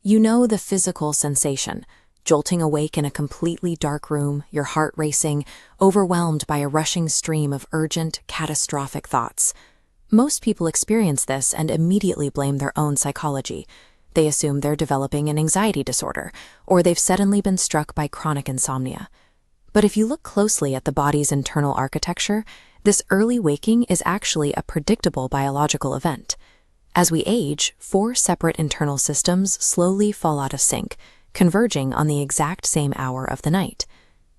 You know the physical sensation, jolting awake in a completely dark room, your heart racing, overwhelmed by a rushing stream of urgent, catastrophic thoughts. Most people experience this and immediately blame their own psychology. They assume they're developing an anxiety disorder, or they've suddenly been struck by chronic insomnia. But if you look closely at the body's internal architecture, this early waking is actually a predictable biological event. As we age, 4 separate internal systems slowly fall out of sync, converging on the exact same hour of the night.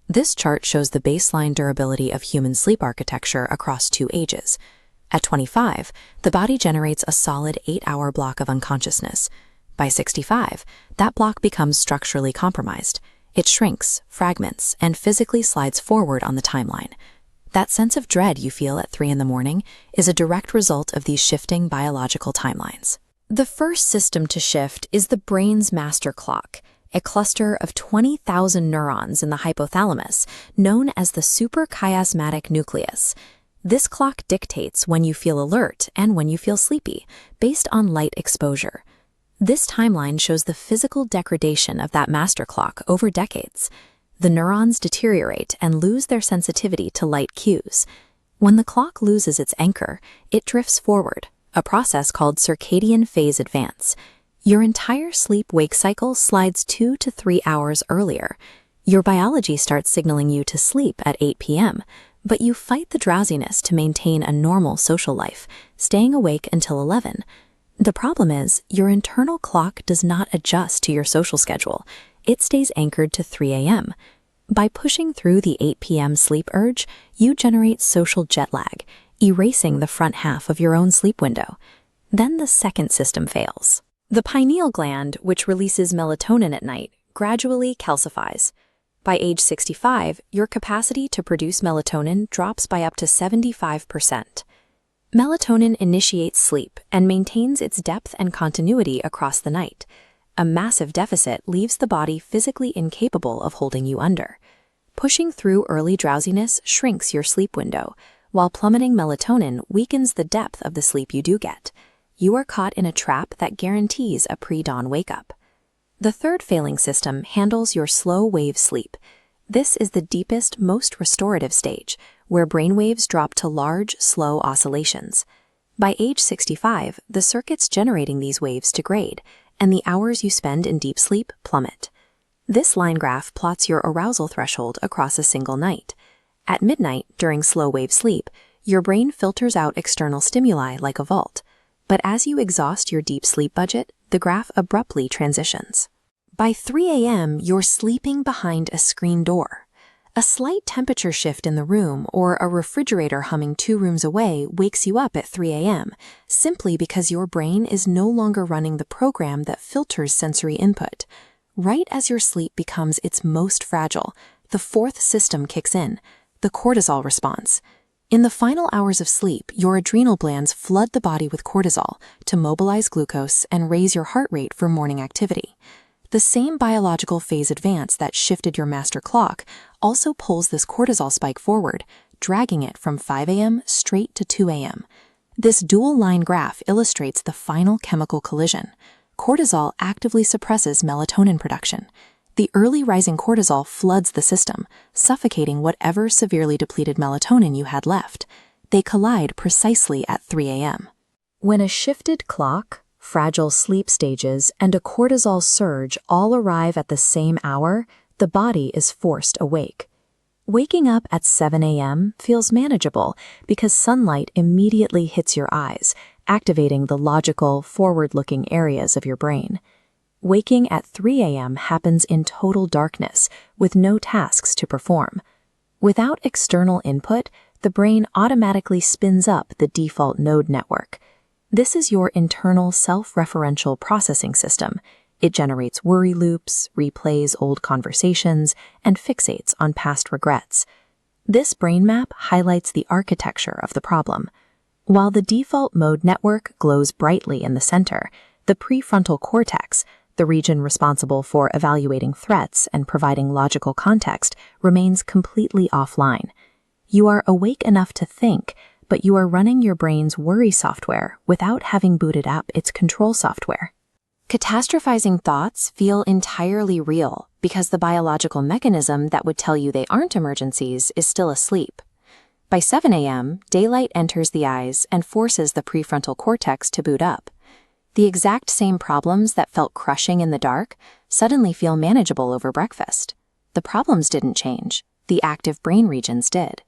This chart shows the baseline durability of human sleep architecture across 2 ages. At 25, the body generates a solid 8-hour block of unconsciousness. By 65, that block becomes structurally compromised. It shrinks, fragments, and physically slides forward on the timeline. That sense of dread you feel at 3 in the morning is a direct result of these shifting biological timelines. The first system to shift is the brain's master clock, a cluster of 20,000 neurons in the hypothalamus, known as the suprachiasmatic nucleus. This clock dictates when you feel alert and when you feel sleepy, based on light exposure. This timeline shows the physical degradation of that master clock over decades. The neurons deteriorate and lose their sensitivity to light cues. When the clock loses its anchor, it drifts forward, a process called circadian phase advance. Your entire sleep-wake cycle slides 2 to 3 hours earlier. Your biology starts signaling you to sleep at 8 p.m., but you fight the drowsiness to maintain a normal social life, staying awake until 11. The problem is, your internal clock does not adjust to your social schedule. It stays anchored to 3 a.m. By pushing through the 8 p.m. sleep urge, you generate social jet lag, erasing the front half of your own sleep window. Then the second system fails. The pineal gland, which releases melatonin at night, gradually calcifies. By age 65, your capacity to produce melatonin drops by up to 75%. Melatonin initiates sleep and maintains its depth and continuity across the night. A massive deficit leaves the body physically incapable of holding you under. Pushing through early drowsiness shrinks your sleep window, while plummeting melatonin weakens the depth of the sleep you do get. You are caught in a trap that guarantees a pre-dawn wake-up. The third failing system handles your slow-wave sleep. This is the deepest, most restorative stage, where brainwaves drop to large, slow oscillations. By age 65, the circuits generating these waves degrade, and the hours you spend in deep sleep plummet. This line graph plots your arousal threshold across a single night. At midnight, during slow-wave sleep, your brain filters out external stimuli like a vault. But as you exhaust your deep sleep budget, the graph abruptly transitions. By 3 a.m., you're sleeping behind a screen door. A slight temperature shift in the room or a refrigerator humming 2 rooms away wakes you up at 3 a.m., simply because your brain is no longer running the program that filters sensory input. Right as your sleep becomes its most fragile, the fourth system kicks in, the cortisol response. In the final hours of sleep, your adrenal glands flood the body with cortisol to mobilize glucose and raise your heart rate for morning activity. The same biological phase advance that shifted your master clock also pulls this cortisol spike forward, dragging it from 5 a.m. straight to 2 a.m. This dual-line graph illustrates the final chemical collision. Cortisol actively suppresses melatonin production. The early rising cortisol floods the system, suffocating whatever severely depleted melatonin you had left. They collide precisely at 3 a.m. When a shifted clock, fragile sleep stages, and a cortisol surge all arrive at the same hour, the body is forced awake. Waking up at 7 a.m. feels manageable because sunlight immediately hits your eyes, activating the logical, forward-looking areas of your brain. Waking at 3 a.m. happens in total darkness, with no tasks to perform. Without external input, the brain automatically spins up the default node network. This is your internal self-referential processing system. It generates worry loops, replays old conversations, and fixates on past regrets. This brain map highlights the architecture of the problem. While the default mode network glows brightly in the center, the prefrontal cortex, the region responsible for evaluating threats and providing logical context, remains completely offline. You are awake enough to think, but you are running your brain's worry software without having booted up its control software. Catastrophizing thoughts feel entirely real because the biological mechanism that would tell you they aren't emergencies is still asleep. By 7 a.m., daylight enters the eyes and forces the prefrontal cortex to boot up. The exact same problems that felt crushing in the dark suddenly feel manageable over breakfast. The problems didn't change. The active brain regions did.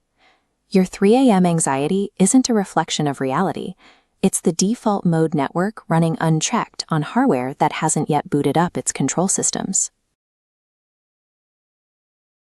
Your 3 a.m. anxiety isn't a reflection of reality. It's the default mode network running unchecked on hardware that hasn't yet booted up its control systems.